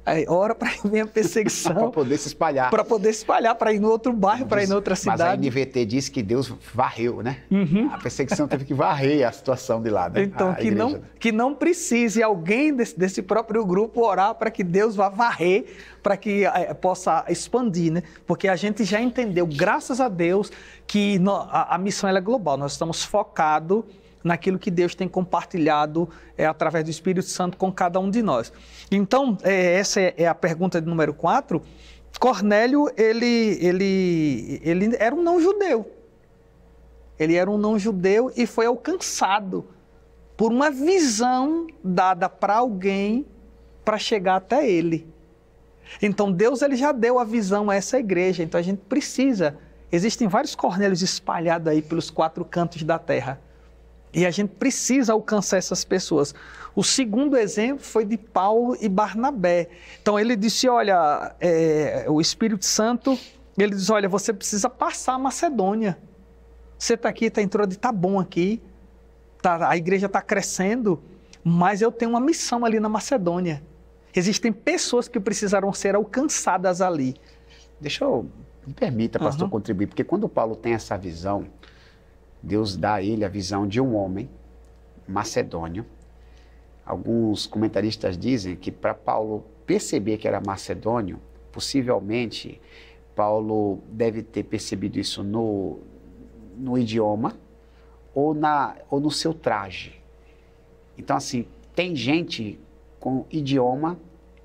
Aí ora para vir a perseguição. Para poder se espalhar. Para poder se espalhar, para ir no outro bairro, para ir em outra cidade. Mas a NVT diz que Deus varreu, né? Uhum. A perseguição teve que varrer a situação de lá, né? Então, que não precise alguém desse próprio grupo orar para que Deus vá varrer, para que possa expandir, né? Porque a gente já entendeu, graças a Deus, que a missão ela é global. Nós estamos focados naquilo que Deus tem compartilhado através do Espírito Santo com cada um de nós. Então, essa é a pergunta de número 4. Cornélio, ele era um não-judeu. Ele era um não-judeu e foi alcançado por uma visão dada para alguém para chegar até ele. Então, Deus ele já deu a visão a essa igreja. Então, a gente precisa... Existem vários Cornélios espalhados aí pelos 4 cantos da terra. E a gente precisa alcançar essas pessoas. O segundo exemplo foi de Paulo e Barnabé. Então, ele disse, olha, o Espírito Santo, ele diz, olha, você precisa passar a Macedônia. Você está aqui, está bom aqui, a igreja está crescendo, mas eu tenho uma missão ali na Macedônia. Existem pessoas que precisaram ser alcançadas ali. Me permita, pastor, contribuir, porque quando Paulo tem essa visão, Deus dá a ele a visão de um homem macedônio. Alguns comentaristas dizem que para Paulo perceber que era macedônio, possivelmente Paulo deve ter percebido isso no idioma ou no seu traje. Então, assim, tem gente com idioma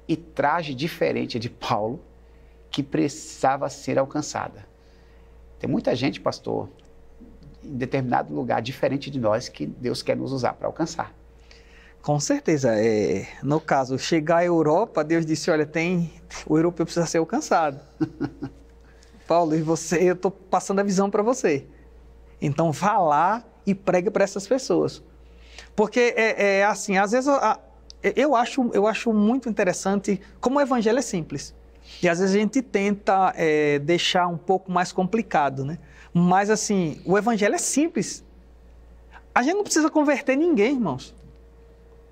e traje diferente de Paulo que precisava ser alcançada. Tem muita gente, pastor, em determinado lugar diferente de nós que Deus quer nos usar para alcançar. Com certeza. No caso, chegar à Europa, Deus disse, olha, o europeu precisa ser alcançado. Paulo, eu estou passando a visão para você. Então vá lá e pregue para essas pessoas. Porque assim, às vezes eu acho muito interessante como o evangelho é simples. E às vezes a gente tenta deixar um pouco mais complicado, né? Mas assim, o evangelho é simples. A gente não precisa converter ninguém, irmãos.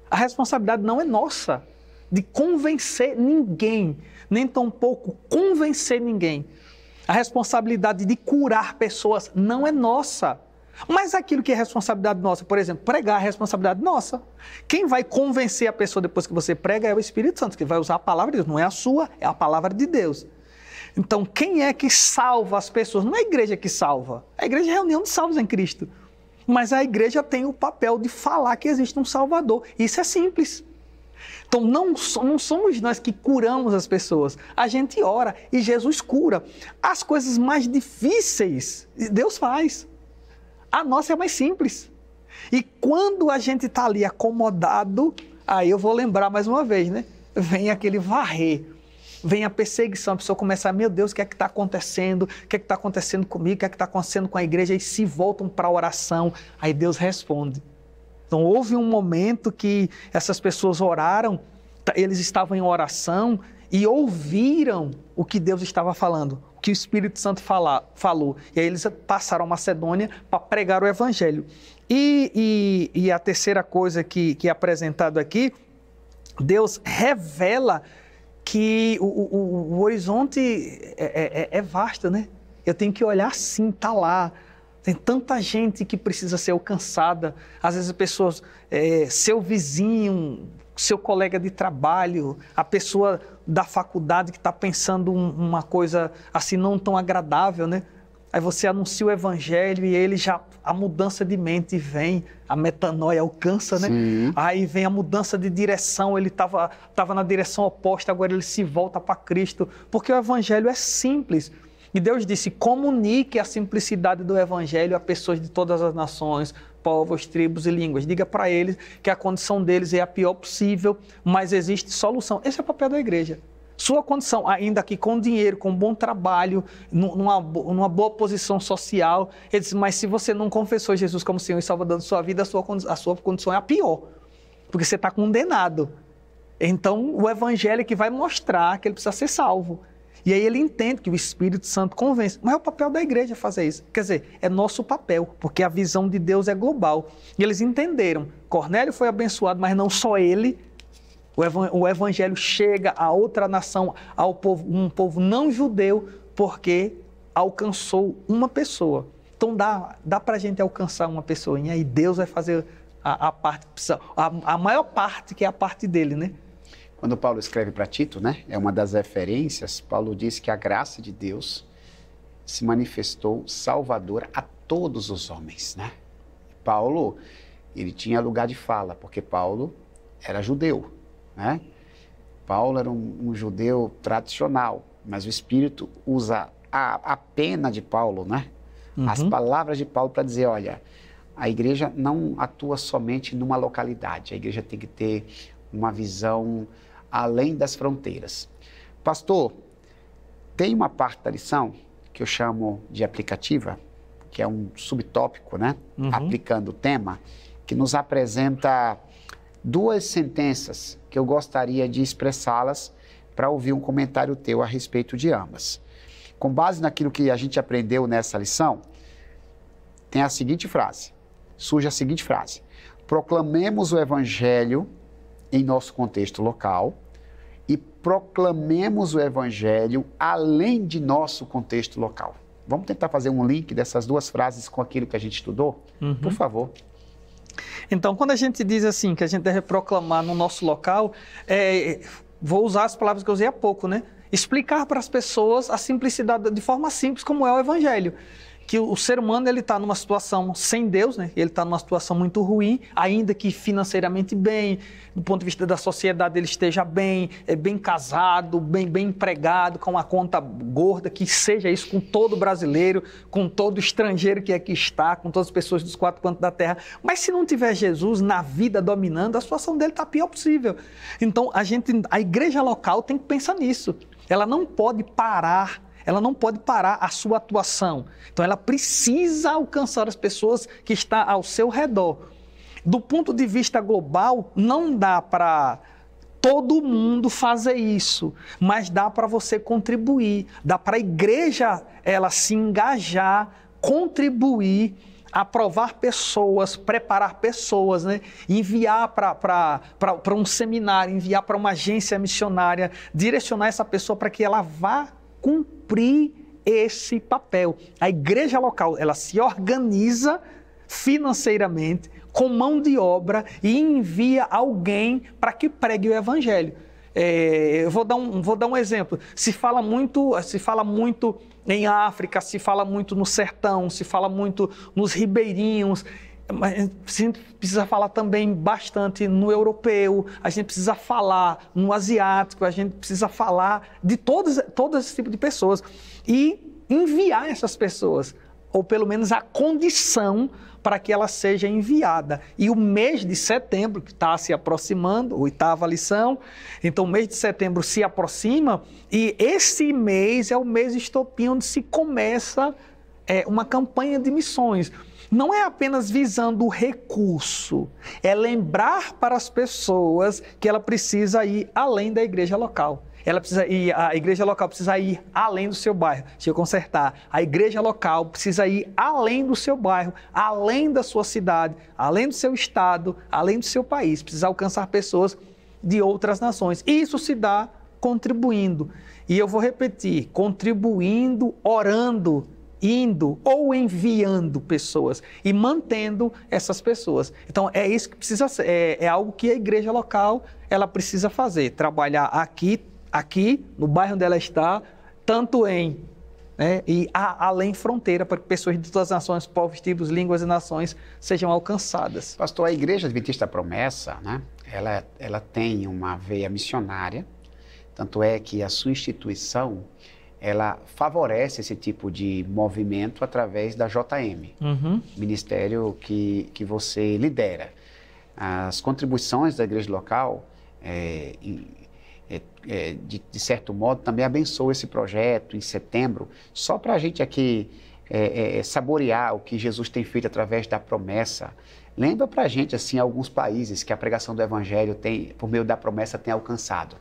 A responsabilidade não é nossa de convencer ninguém, nem tampouco convencer ninguém. A responsabilidade de curar pessoas não é nossa. Mas aquilo que é responsabilidade nossa, por exemplo, pregar é responsabilidade nossa. Quem vai convencer a pessoa depois que você prega é o Espírito Santo, que vai usar a palavra de Deus. Não é a sua, é a palavra de Deus. Então, quem é que salva as pessoas? Não é a igreja que salva. A igreja é a reunião de salvos em Cristo. Mas a igreja tem o papel de falar que existe um Salvador. Isso é simples. Então, não somos nós que curamos as pessoas. A gente ora e Jesus cura. As coisas mais difíceis, Deus faz. A nossa é mais simples. E quando a gente está ali acomodado, aí eu vou lembrar mais uma vez, né? Vem aquele varrer, vem a perseguição, a pessoa começa a, meu Deus, o que é que está acontecendo? O que é que está acontecendo comigo? O que é que está acontecendo com a igreja? E se voltam para a oração, aí Deus responde. Então, houve um momento que essas pessoas oraram, eles estavam em oração e ouviram o que Deus estava falando, o que o Espírito Santo falou. E aí eles passaram a Macedônia para pregar o Evangelho. E a terceira coisa que é apresentado aqui, Deus revela que o horizonte é vasto, né? Eu tenho que olhar assim, está lá. Tem tanta gente que precisa ser alcançada. Às vezes as pessoas, seu vizinho, seu colega de trabalho, a pessoa da faculdade que está pensando uma coisa assim não tão agradável, né? Aí você anuncia o evangelho e ele já, a mudança de mente vem, a metanoia alcança, né? Sim. Aí vem a mudança de direção, ele estava na direção oposta, agora ele se volta para Cristo, porque o evangelho é simples. E Deus disse, comunique a simplicidade do evangelho a pessoas de todas as nações, povos, tribos e línguas. Diga para eles que a condição deles é a pior possível, mas existe solução. Esse é o papel da igreja. Sua condição, ainda que com dinheiro, com bom trabalho, numa boa posição social, ele diz, mas se você não confessou Jesus como Senhor e Salvador da sua vida, a sua condição é a pior, porque você está condenado. Então, o evangelho é que vai mostrar que ele precisa ser salvo. E aí ele entende que o Espírito Santo convence. Mas é o papel da igreja fazer isso. Quer dizer, é nosso papel, porque a visão de Deus é global. E eles entenderam. Cornélio foi abençoado, mas não só ele. O evangelho chega a outra nação, ao povo, um povo não judeu, porque alcançou uma pessoa. Então dá para a gente alcançar uma pessoa. E aí Deus vai fazer a parte, a maior parte, que é a parte dele, né? Quando Paulo escreve para Tito, né, é uma das referências, Paulo diz que a graça de Deus se manifestou salvadora a todos os homens, né? Paulo, ele tinha lugar de fala, porque Paulo era judeu, né? Paulo era um judeu tradicional, mas o Espírito usa a pena de Paulo, né? As palavras de Paulo para dizer, olha, a igreja não atua somente numa localidade, a igreja tem que ter uma visão além das fronteiras. Pastor, tem uma parte da lição que eu chamo de aplicativa, que é um subtópico, né? Aplicando o tema, que nos apresenta duas sentenças que eu gostaria de expressá-las para ouvir um comentário teu a respeito de ambas. Com base naquilo que a gente aprendeu nessa lição, tem a seguinte frase, surge a seguinte frase: proclamemos o evangelho em nosso contexto local e proclamemos o evangelho além de nosso contexto local. Vamos tentar fazer um link dessas duas frases com aquilo que a gente estudou? Por favor. Então, quando a gente diz assim, que a gente deve proclamar no nosso local, vou usar as palavras que eu usei há pouco, né? Explicar para as pessoas a simplicidade, de forma simples, como é o evangelho. Que o ser humano está numa situação sem Deus, né? Ele está numa situação muito ruim, ainda que financeiramente bem, do ponto de vista da sociedade ele esteja bem, bem casado, bem empregado, com uma conta gorda, que seja isso com todo brasileiro, com todo estrangeiro que aqui está, com todas as pessoas dos quatro cantos da terra. Mas se não tiver Jesus na vida dominando, a situação dele está a pior possível. Então a igreja local tem que pensar nisso. Ela não pode parar, ela não pode parar a sua atuação. Então, ela precisa alcançar as pessoas que estão ao seu redor. Do ponto de vista global, não dá para todo mundo fazer isso, mas dá para você contribuir, dá para a igreja ela se engajar, contribuir, aprovar pessoas, preparar pessoas, né? Enviar para um seminário, enviar para uma agência missionária, direcionar essa pessoa para que ela vá cumprir esse papel. A igreja local, ela se organiza financeiramente, com mão de obra e envia alguém para que pregue o evangelho. Eu vou dar um exemplo. Se fala muito em África, se fala muito no sertão, se fala muito nos ribeirinhos, mas a gente precisa falar também bastante no europeu, a gente precisa falar no asiático, a gente precisa falar de todo esse tipo de pessoas e enviar essas pessoas, ou pelo menos a condição para que ela seja enviada. E o mês de setembro, que está se aproximando, 8ª lição, então o mês de setembro se aproxima e esse mês é o mês estopim onde se começa uma campanha de missões. Não é apenas visando o recurso, é lembrar para as pessoas que ela precisa ir além da igreja local. A igreja local precisa ir além do seu bairro. Deixa eu consertar. A igreja local precisa ir além do seu bairro, além da sua cidade, além do seu estado, além do seu país. Precisa alcançar pessoas de outras nações. E isso se dá contribuindo. E eu vou repetir, contribuindo, orando, indo ou enviando pessoas e mantendo essas pessoas. Então, é isso que precisa ser. É algo que a igreja local ela precisa fazer. Trabalhar aqui, no bairro onde ela está, tanto e além fronteira, para que pessoas de todas as nações, povos, tribos, línguas e nações sejam alcançadas. Pastor, a Igreja Adventista Promessa, né, ela tem uma veia missionária, tanto é que a sua instituição, ela favorece esse tipo de movimento através da JM, ministério que você lidera. As contribuições da igreja local, de certo modo, também abençoa esse projeto em setembro, só para a gente aqui saborear o que Jesus tem feito através da promessa. Lembra para a gente, assim, alguns países que a pregação do Evangelho por meio da promessa, tem alcançado.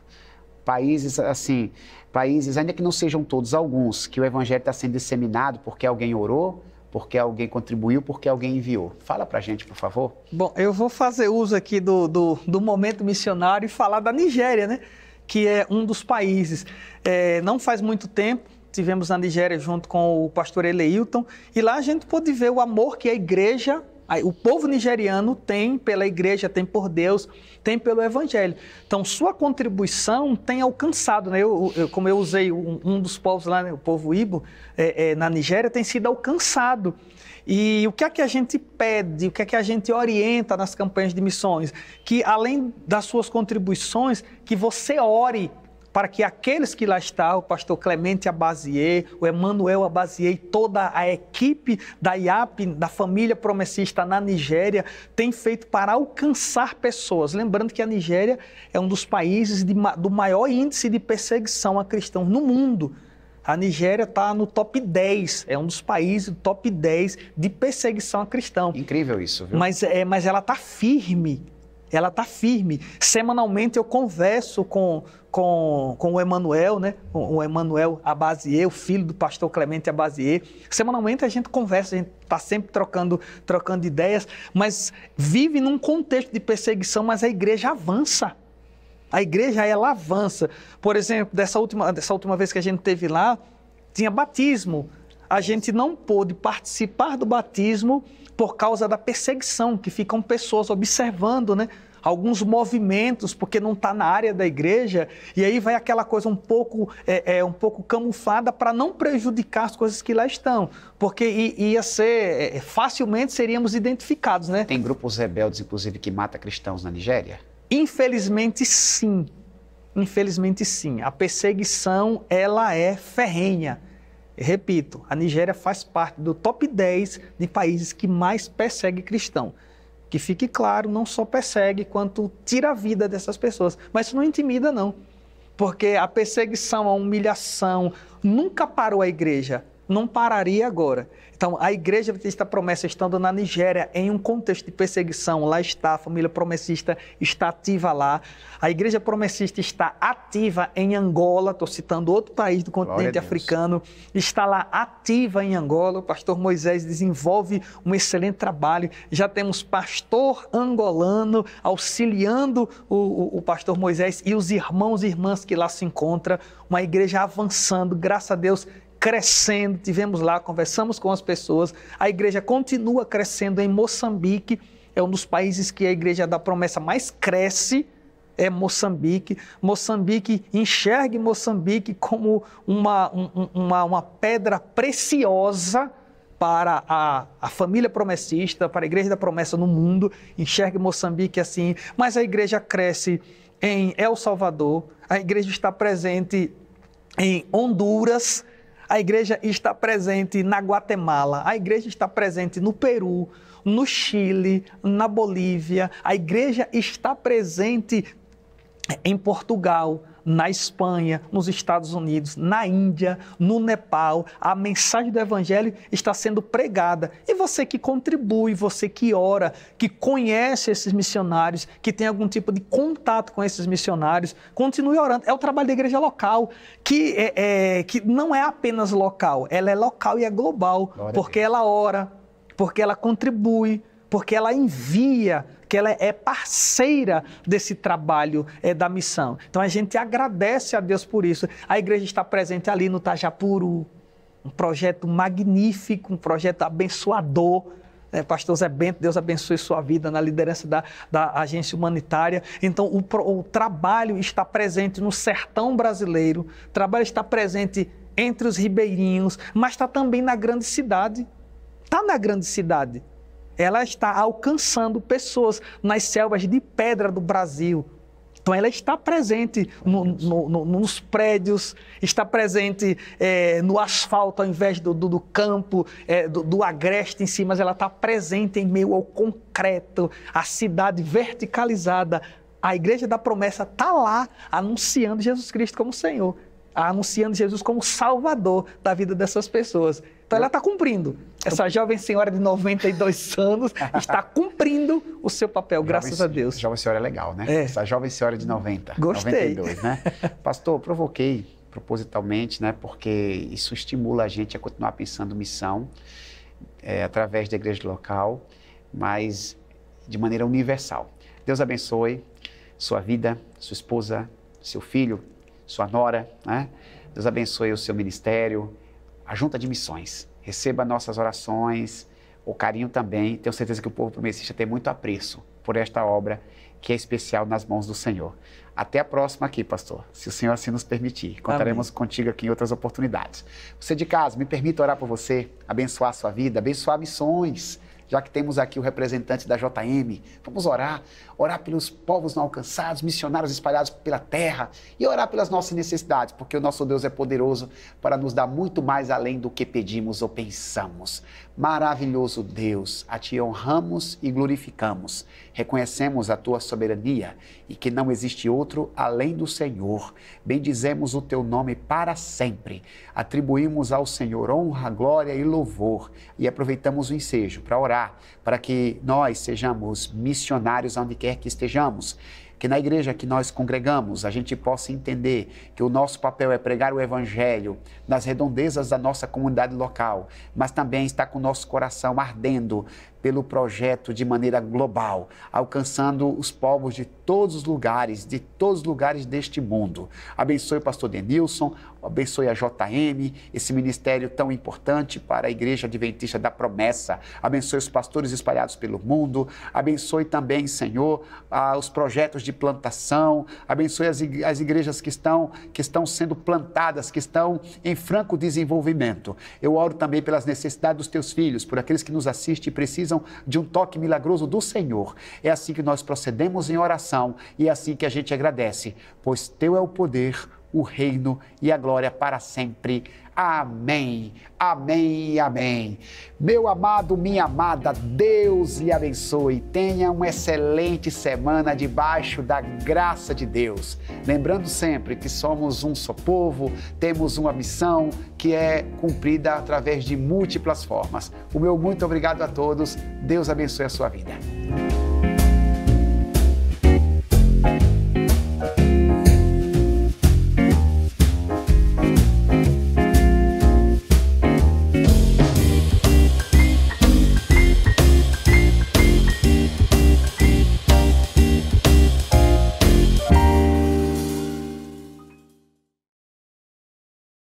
Países, ainda que não sejam todos, alguns, que o Evangelho está sendo disseminado porque alguém orou, porque alguém contribuiu, porque alguém enviou. Fala para a gente, por favor. Bom, eu vou fazer uso aqui do momento missionário e falar da Nigéria, né? Que é um dos países. Não faz muito tempo, tivemos na Nigéria junto com o pastor Eleilton, e lá a gente pôde ver o amor que a igreja, o povo nigeriano tem pela igreja, tem por Deus, tem pelo Evangelho. Então, sua contribuição tem alcançado, né? Como eu usei um dos povos lá, né? O povo Ibo, na Nigéria, tem sido alcançado. E o que é que a gente pede, o que é que a gente orienta nas campanhas de missões? Que além das suas contribuições, que você ore para que aqueles que lá estão, o pastor Clemente Abazier, o Emanuel Abazier e toda a equipe da IAP, da família promessista na Nigéria, tem feito para alcançar pessoas. Lembrando que a Nigéria é um dos países do maior índice de perseguição a cristãos no mundo. A Nigéria está no top 10, é um dos países do top 10 de perseguição a cristão. Incrível isso, viu? Mas ela está firme, Semanalmente eu converso com o Emanuel, né? O Emanuel Abazier, o filho do pastor Clemente Abazier. Semanalmente a gente conversa, a gente está sempre trocando ideias, mas vive num contexto de perseguição, mas a igreja avança. A igreja, ela avança. Por exemplo, dessa última vez que a gente esteve lá, tinha batismo. A gente não pôde participar do batismo por causa da perseguição, que ficam pessoas observando, né? Alguns movimentos, porque não está na área da igreja, e aí vai aquela coisa um pouco camuflada para não prejudicar as coisas que lá estão, porque ia ser, facilmente seríamos identificados, né? Tem grupos rebeldes, inclusive, que matam cristãos na Nigéria? Infelizmente, sim. Infelizmente, sim. A perseguição, ela é ferrenha. Repito, a Nigéria faz parte do top 10 de países que mais persegue cristão. Que fique claro, não só persegue, quanto tira a vida dessas pessoas. Mas isso não intimida, não. porque a perseguição, a humilhação nunca parou a igreja, não pararia agora. Então, a Igreja Adventista da Promessa, estando na Nigéria, em um contexto de perseguição, lá está, a família promessista está ativa lá. A Igreja Promessista está ativa em Angola, estou citando outro país do continente africano, está lá ativa em Angola. O pastor Moisés desenvolve um excelente trabalho. Já temos pastor angolano auxiliando o pastor Moisés e os irmãos e irmãs que lá se encontram. Uma igreja avançando, graças a Deus, crescendo, tivemos lá, conversamos com as pessoas, a igreja continua crescendo em Moçambique, é um dos países que a Igreja da Promessa mais cresce, é Moçambique. Moçambique, enxergue Moçambique como uma pedra preciosa para a família promessista, para a Igreja da Promessa no mundo, enxergue Moçambique assim, mas a igreja cresce em El Salvador, a igreja está presente em Honduras, a igreja está presente na Guatemala, a igreja está presente no Peru, no Chile, na Bolívia, a igreja está presente em Portugal, na Espanha, nos Estados Unidos, na Índia, no Nepal. A mensagem do Evangelho está sendo pregada. E você que contribui, você que ora, que conhece esses missionários, que tem algum tipo de contato com esses missionários, continue orando. É o trabalho da igreja local, que não é apenas local, ela é local e é global, porque ela ora, porque ela contribui, porque ela envia, que ela é parceira desse trabalho da missão. Então a gente agradece a Deus por isso. A igreja está presente ali no Tajapuru, um projeto magnífico, um projeto abençoador. Pastor Zé Bento, Deus abençoe sua vida na liderança da agência humanitária. Então o trabalho está presente no sertão brasileiro, o trabalho está presente entre os ribeirinhos, mas está também na grande cidade. Está na grande cidade. Ela está alcançando pessoas nas selvas de pedra do Brasil. Então, ela está presente nos prédios, está presente no asfalto ao invés do campo, do agreste em si, mas ela está presente em meio ao concreto, a cidade verticalizada. A Igreja da Promessa está lá anunciando Jesus Cristo como Senhor, anunciando Jesus como Salvador da vida dessas pessoas. Então, ela está cumprindo. Essa jovem senhora de 92 anos está cumprindo o seu papel, graças a Deus. Jovem senhora é legal, né? Essa jovem senhora de 90. Gostei. 92, né? Pastor, provoquei propositalmente, né? Porque isso estimula a gente a continuar pensando missão através da igreja local, mas de maneira universal. Deus abençoe sua vida, sua esposa, seu filho, sua nora, né? Deus abençoe o seu ministério, a Junta de Missões. Receba nossas orações, o carinho também. Tenho certeza que o povo promessista tem muito apreço por esta obra que é especial nas mãos do Senhor. Até a próxima aqui, pastor, se o Senhor assim nos permitir. Contaremos contigo aqui em outras oportunidades. Você de casa, me permita orar por você, abençoar a sua vida, abençoar missões. Já que temos aqui o representante da JM, vamos orar pelos povos não alcançados, missionários espalhados pela terra e orar pelas nossas necessidades, porque o nosso Deus é poderoso para nos dar muito mais além do que pedimos ou pensamos. Maravilhoso Deus, a Ti honramos e glorificamos, reconhecemos a Tua soberania e que não existe outro além do Senhor. Bendizemos o Teu nome para sempre, atribuímos ao Senhor honra, glória e louvor e aproveitamos o ensejo para orar, para que nós sejamos missionários onde quer que estejamos, que na igreja que nós congregamos a gente possa entender que o nosso papel é pregar o Evangelho nas redondezas da nossa comunidade local, mas também está com o nosso coração ardendo pelo projeto de maneira global, alcançando os povos de todos os lugares deste mundo. Abençoe o pastor Denilson, abençoe a JM, esse ministério tão importante para a Igreja Adventista da Promessa. Abençoe os pastores espalhados pelo mundo, abençoe também, Senhor, os projetos de plantação, abençoe as igrejas que estão sendo plantadas, que estão em franco desenvolvimento. Eu oro também pelas necessidades dos teus filhos, por aqueles que nos assistem e precisam de um toque milagroso do Senhor. É assim que nós procedemos em oração e é assim que a gente agradece, pois teu é o poder, o reino e a glória para sempre. Amém, amém e amém. Meu amado, minha amada, Deus lhe abençoe. Tenha uma excelente semana debaixo da graça de Deus. Lembrando sempre que somos um só povo, temos uma missão que é cumprida através de múltiplas formas. O meu muito obrigado a todos. Deus abençoe a sua vida.